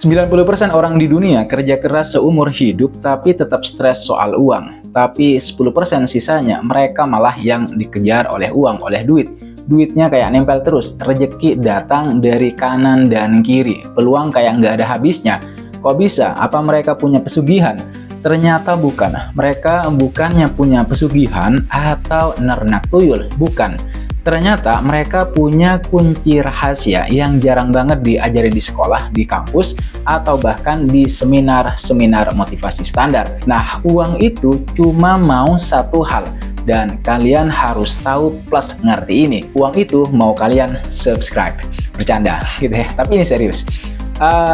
90% orang di dunia kerja keras seumur hidup tapi tetap stres soal uang. Tapi 10% sisanya mereka malah yang dikejar oleh uang, oleh duit. Duitnya kayak nempel terus, rezeki datang dari kanan dan kiri. Peluang kayak nggak ada habisnya. Kok bisa? Apa mereka punya pesugihan? Ternyata bukan. Mereka bukannya punya pesugihan atau nernak tuyul, bukan. Ternyata mereka punya kunci rahasia yang jarang banget diajari di sekolah, di kampus, atau bahkan di seminar-seminar motivasi standar. Nah, uang itu cuma mau satu hal, dan kalian harus tahu plus ngerti ini. Uang itu mau kalian subscribe. Bercanda gitu ya, tapi ini serius.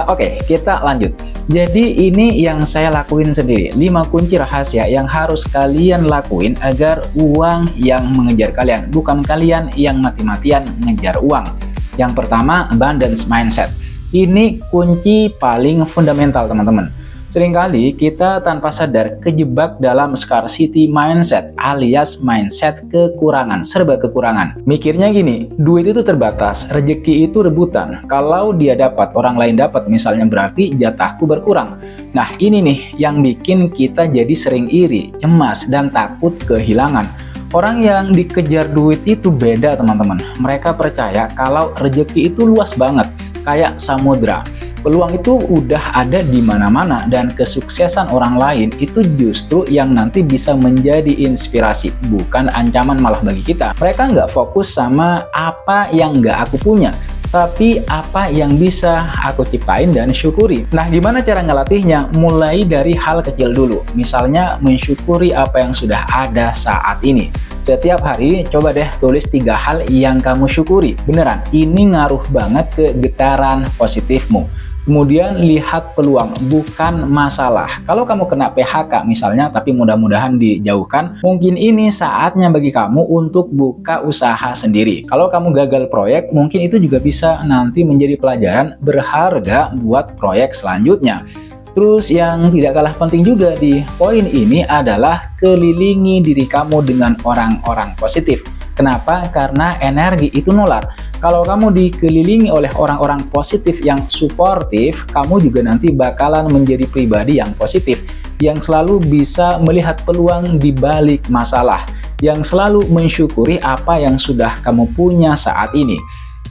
Oke, kita lanjut. Jadi ini yang saya lakuin sendiri, 5 kunci rahasia yang harus kalian lakuin agar uang yang mengejar kalian, bukan kalian yang mati-matian mengejar uang. Yang pertama, abundance mindset. Ini kunci paling fundamental, teman-teman. Seringkali kita tanpa sadar kejebak dalam scarcity mindset alias mindset kekurangan, serba kekurangan. Mikirnya gini, duit itu terbatas, rezeki itu rebutan. Kalau dia dapat, orang lain dapat, misalnya berarti jatahku berkurang. Nah, ini nih yang bikin kita jadi sering iri, cemas, dan takut kehilangan. Orang yang dikejar duit itu beda, teman-teman. Mereka percaya kalau rezeki itu luas banget, kayak samudra. Peluang itu udah ada di mana-mana dan kesuksesan orang lain itu justru yang nanti bisa menjadi inspirasi, bukan ancaman malah bagi kita. Mereka nggak fokus sama apa yang nggak aku punya, tapi apa yang bisa aku ciptain dan syukuri. Nah, gimana cara ngelatihnya? Mulai dari hal kecil dulu. Misalnya mensyukuri apa yang sudah ada saat ini. Setiap hari coba deh tulis 3 hal yang kamu syukuri. Beneran, ini ngaruh banget ke getaran positifmu. Kemudian lihat peluang, bukan masalah. Kalau kamu kena PHK misalnya, tapi mudah-mudahan dijauhkan, mungkin ini saatnya bagi kamu untuk buka usaha sendiri. Kalau kamu gagal proyek, mungkin itu juga bisa nanti menjadi pelajaran berharga buat proyek selanjutnya. Terus yang tidak kalah penting juga di poin ini adalah kelilingi diri kamu dengan orang-orang positif. Kenapa? Karena energi itu nular. Kalau kamu dikelilingi oleh orang-orang positif yang suportif, kamu juga nanti bakalan menjadi pribadi yang positif, yang selalu bisa melihat peluang di balik masalah, yang selalu mensyukuri apa yang sudah kamu punya saat ini.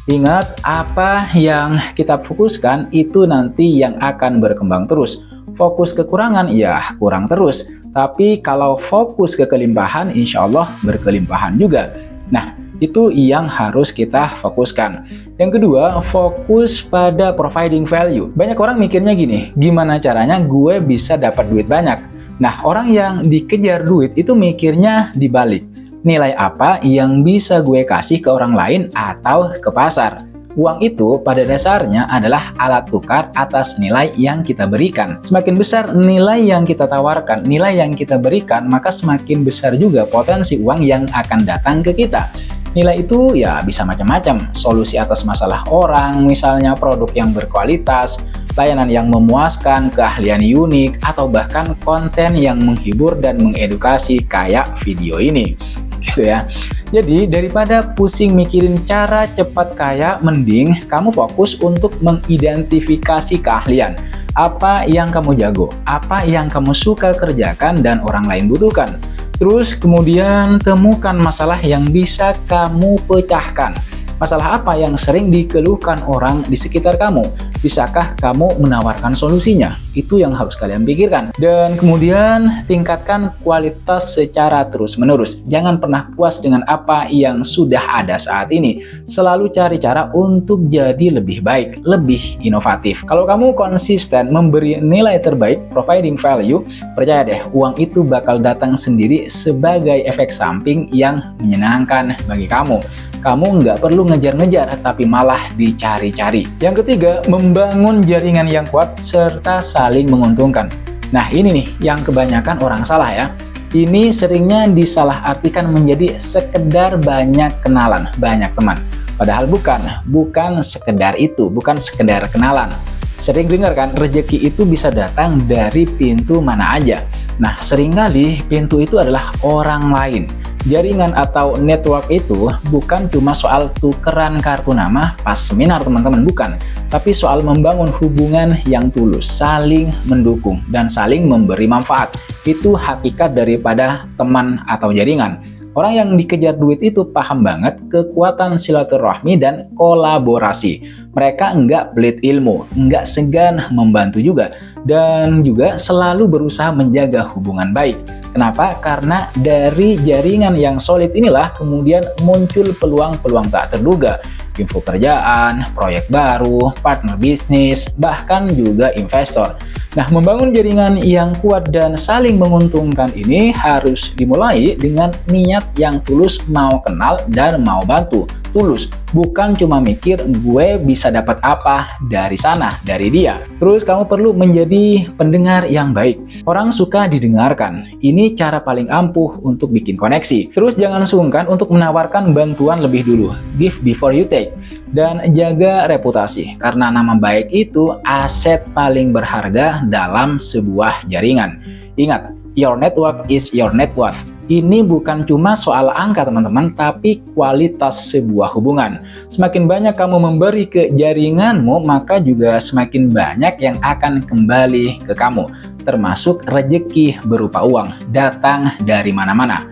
Ingat, apa yang kita fokuskan itu nanti yang akan berkembang terus. Fokus kekurangan, ya kurang terus. Tapi kalau fokus ke kelimpahan, insya Allah berkelimpahan juga. Nah, itu yang harus kita fokuskan. Yang kedua, fokus pada providing value. Banyak orang mikirnya gini, gimana caranya gue bisa dapat duit banyak? Nah, orang yang dikejar duit itu mikirnya dibalik. Nilai apa yang bisa gue kasih ke orang lain atau ke pasar? Uang itu pada dasarnya adalah alat tukar atas nilai yang kita berikan. Semakin besar nilai yang kita tawarkan, nilai yang kita berikan, maka semakin besar juga potensi uang yang akan datang ke kita. Nilai itu ya bisa macam-macam, solusi atas masalah orang, misalnya produk yang berkualitas, layanan yang memuaskan, keahlian unik, atau bahkan konten yang menghibur dan mengedukasi kayak video ini. Gitu ya. Jadi daripada pusing mikirin cara cepat kaya, mending kamu fokus untuk mengidentifikasi keahlian. Apa yang kamu jago, apa yang kamu suka kerjakan dan orang lain butuhkan. Terus kemudian temukan masalah yang bisa kamu pecahkan. Masalah apa yang sering dikeluhkan orang di sekitar kamu? Bisakah kamu menawarkan solusinya? Itu yang harus kalian pikirkan. Dan kemudian tingkatkan kualitas secara terus-menerus. Jangan pernah puas dengan apa yang sudah ada saat ini. Selalu cari cara untuk jadi lebih baik, lebih inovatif. Kalau kamu konsisten memberi nilai terbaik, providing value, percaya deh, uang itu bakal datang sendiri sebagai efek samping yang menyenangkan bagi kamu. Kamu nggak perlu ngejar-ngejar, tapi malah dicari-cari. Yang ketiga, membangun jaringan yang kuat serta saling menguntungkan. Nah, ini nih yang kebanyakan orang salah ya. Ini seringnya disalahartikan menjadi sekedar banyak kenalan, banyak teman. Padahal bukan sekedar itu, bukan sekedar kenalan. Sering dengar kan, rezeki itu bisa datang dari pintu mana aja. Nah, seringkali pintu itu adalah orang lain. Jaringan atau network itu bukan cuma soal tukeran kartu nama pas seminar teman-teman, bukan. Tapi soal membangun hubungan yang tulus, saling mendukung, dan saling memberi manfaat. Itu hakikat daripada teman atau jaringan. Orang yang dikejar duit itu paham banget kekuatan silaturahmi dan kolaborasi. Mereka enggak pelit ilmu, enggak segan membantu juga, dan juga selalu berusaha menjaga hubungan baik. Kenapa? Karena dari jaringan yang solid inilah kemudian muncul peluang-peluang tak terduga. Info kerjaan, proyek baru, partner bisnis, bahkan juga investor. Nah, membangun jaringan yang kuat dan saling menguntungkan ini harus dimulai dengan niat yang tulus, mau kenal dan mau bantu. Tulus, bukan cuma mikir gue bisa dapat apa dari sana, dari dia. Terus kamu perlu menjadi pendengar yang baik. Orang suka didengarkan. Ini cara paling ampuh untuk bikin koneksi. Terus jangan sungkan untuk menawarkan bantuan lebih dulu. Give before you take. Dan jaga reputasi, karena nama baik itu aset paling berharga dalam sebuah jaringan. Ingat, your network is your net worth. Ini bukan cuma soal angka teman-teman, tapi kualitas sebuah hubungan. Semakin banyak kamu memberi ke jaringanmu, maka juga semakin banyak yang akan kembali ke kamu, termasuk rezeki berupa uang datang dari mana-mana.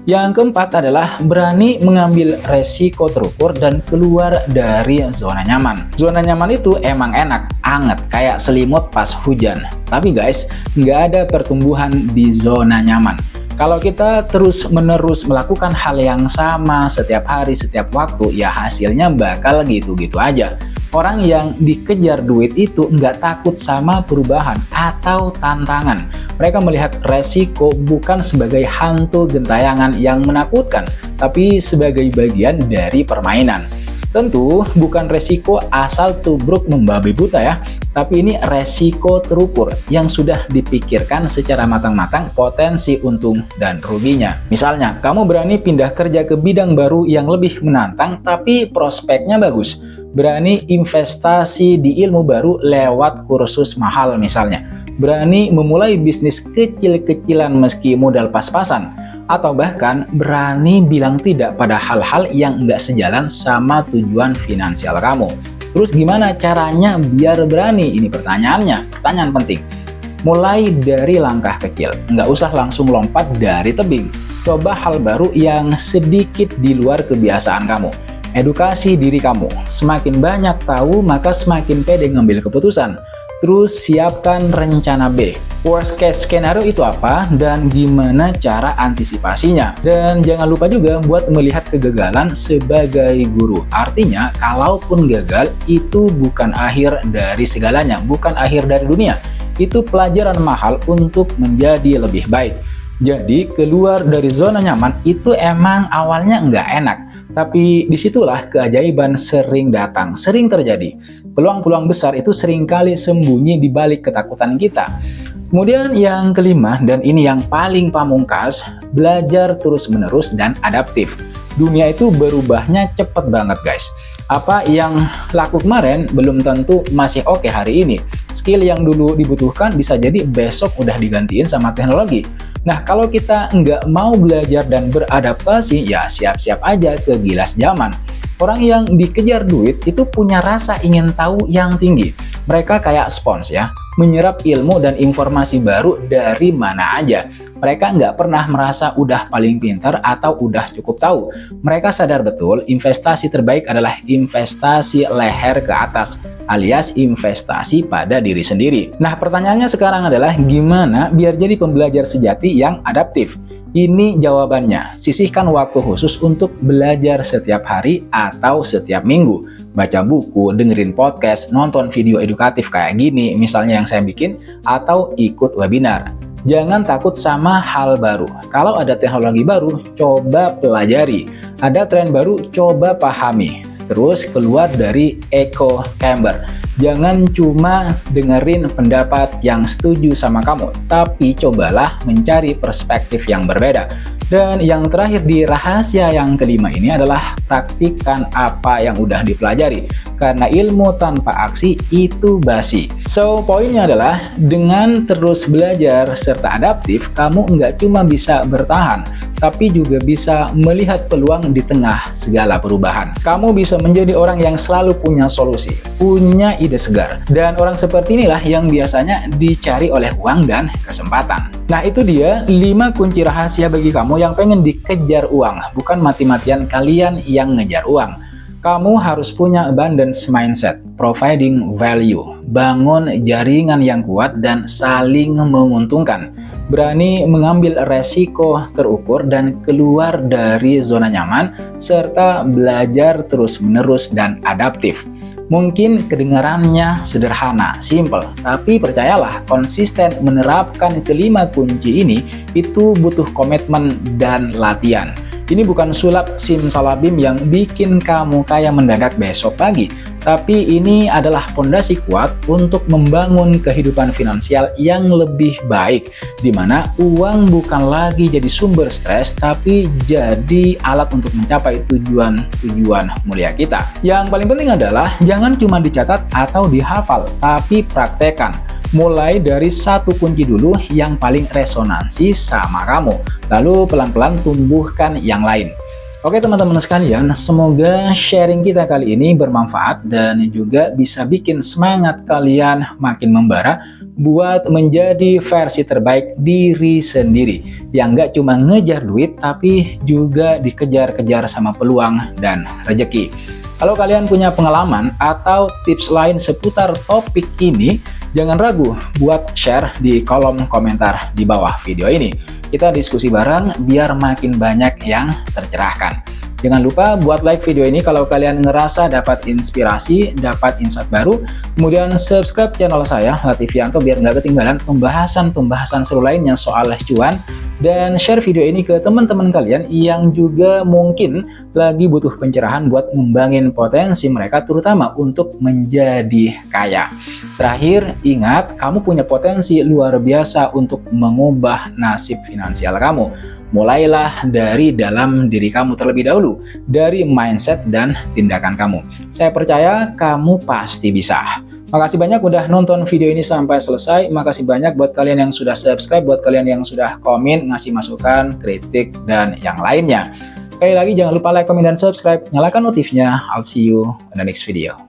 Yang keempat adalah berani mengambil resiko terukur dan keluar dari zona nyaman. Zona nyaman itu emang enak, anget, kayak selimut pas hujan. Tapi guys, nggak ada pertumbuhan di zona nyaman. Kalau kita terus-menerus melakukan hal yang sama setiap hari, setiap waktu, ya hasilnya bakal gitu-gitu aja. Orang yang dikejar duit itu nggak takut sama perubahan atau tantangan. Mereka melihat resiko bukan sebagai hantu gentayangan yang menakutkan, tapi sebagai bagian dari permainan. Tentu bukan resiko asal tubruk membabi buta ya, tapi ini resiko terukur yang sudah dipikirkan secara matang-matang potensi untung dan ruginya. Misalnya, kamu berani pindah kerja ke bidang baru yang lebih menantang tapi prospeknya bagus. Berani investasi di ilmu baru lewat kursus mahal misalnya. Berani memulai bisnis kecil-kecilan meski modal pas-pasan. Atau bahkan berani bilang tidak pada hal-hal yang nggak sejalan sama tujuan finansial kamu. Terus gimana caranya biar berani? Ini pertanyaannya, pertanyaan penting. Mulai dari langkah kecil, nggak usah langsung lompat dari tebing. Coba hal baru yang sedikit di luar kebiasaan kamu. Edukasi diri kamu. Semakin banyak tahu, maka semakin pede ngambil keputusan. Terus siapkan rencana B. Worst case scenario itu apa dan gimana cara antisipasinya. Dan jangan lupa juga buat melihat kegagalan sebagai guru. Artinya, kalaupun gagal, itu bukan akhir dari segalanya, bukan akhir dari dunia. Itu pelajaran mahal untuk menjadi lebih baik. Jadi, keluar dari zona nyaman itu emang awalnya nggak enak. Tapi disitulah keajaiban sering datang, sering terjadi. Peluang-peluang besar itu seringkali sembunyi di balik ketakutan kita. Kemudian yang kelima, dan ini yang paling pamungkas, belajar terus-menerus dan adaptif. Dunia itu berubahnya cepet banget guys. Apa yang laku kemarin belum tentu masih oke hari ini. Skill yang dulu dibutuhkan bisa jadi besok udah digantiin sama teknologi. Nah, kalau kita nggak mau belajar dan beradaptasi, ya siap-siap aja ke gilas zaman. Orang yang dikejar duit itu punya rasa ingin tahu yang tinggi. Mereka kayak spons ya, menyerap ilmu dan informasi baru dari mana aja. Mereka nggak pernah merasa udah paling pintar atau udah cukup tahu. Mereka sadar betul investasi terbaik adalah investasi leher ke atas, alias investasi pada diri sendiri. Nah, pertanyaannya sekarang adalah gimana biar jadi pembelajar sejati yang adaptif? Ini jawabannya, sisihkan waktu khusus untuk belajar setiap hari atau setiap minggu. Baca buku, dengerin podcast, nonton video edukatif kayak gini, misalnya yang saya bikin, atau ikut webinar. Jangan takut sama hal baru. Kalau ada teknologi baru, coba pelajari. Ada tren baru, coba pahami. Terus keluar dari echo chamber. Jangan cuma dengerin pendapat yang setuju sama kamu, tapi cobalah mencari perspektif yang berbeda. Dan yang terakhir di rahasia yang kelima ini adalah praktikkan apa yang udah dipelajari. Karena ilmu tanpa aksi itu basi. So, poinnya adalah dengan terus belajar serta adaptif, kamu nggak cuma bisa bertahan, tapi juga bisa melihat peluang di tengah segala perubahan. Kamu bisa menjadi orang yang selalu punya solusi, punya ide segar, dan orang seperti inilah yang biasanya dicari oleh uang dan kesempatan. Nah, itu dia 5 kunci rahasia bagi kamu yang pengen dikejar uang, bukan mati-matian kalian yang ngejar uang. Kamu harus punya abundance mindset, providing value, bangun jaringan yang kuat dan saling menguntungkan, berani mengambil resiko terukur dan keluar dari zona nyaman, serta belajar terus-menerus dan adaptif. Mungkin kedengarannya sederhana, simple, tapi percayalah, konsisten menerapkan kelima kunci ini itu butuh komitmen dan latihan. Ini bukan sulap simsalabim yang bikin kamu kaya mendadak besok pagi, tapi ini adalah fondasi kuat untuk membangun kehidupan finansial yang lebih baik, di mana uang bukan lagi jadi sumber stres, tapi jadi alat untuk mencapai tujuan-tujuan mulia kita. Yang paling penting adalah jangan cuma dicatat atau dihafal, tapi praktekkan. Mulai dari satu kunci dulu yang paling resonansi sama kamu, lalu pelan-pelan tumbuhkan yang lain. Oke teman-teman sekalian, semoga sharing kita kali ini bermanfaat dan juga bisa bikin semangat kalian makin membara buat menjadi versi terbaik diri sendiri, yang nggak cuma ngejar duit tapi juga dikejar-kejar sama peluang dan rezeki. Kalau kalian punya pengalaman atau tips lain seputar topik ini, jangan ragu buat share di kolom komentar di bawah video ini. Kita diskusi bareng biar makin banyak yang tercerahkan. Jangan lupa buat like video ini kalau kalian ngerasa dapat inspirasi, dapat insight baru. Kemudian subscribe channel saya, Lativianto, biar nggak ketinggalan pembahasan-pembahasan seru lainnya soal cuan. Dan share video ini ke teman-teman kalian yang juga mungkin lagi butuh pencerahan buat ngembangin potensi mereka, terutama untuk menjadi kaya. Terakhir, ingat, kamu punya potensi luar biasa untuk mengubah nasib finansial kamu. Mulailah dari dalam diri kamu terlebih dahulu, dari mindset dan tindakan kamu. Saya percaya kamu pasti bisa. Makasih banyak udah nonton video ini sampai selesai. Makasih banyak buat kalian yang sudah subscribe, buat kalian yang sudah komen, ngasih masukan, kritik, dan yang lainnya. Sekali lagi jangan lupa like, komen, dan subscribe. Nyalakan notifnya. I'll see you in the next video.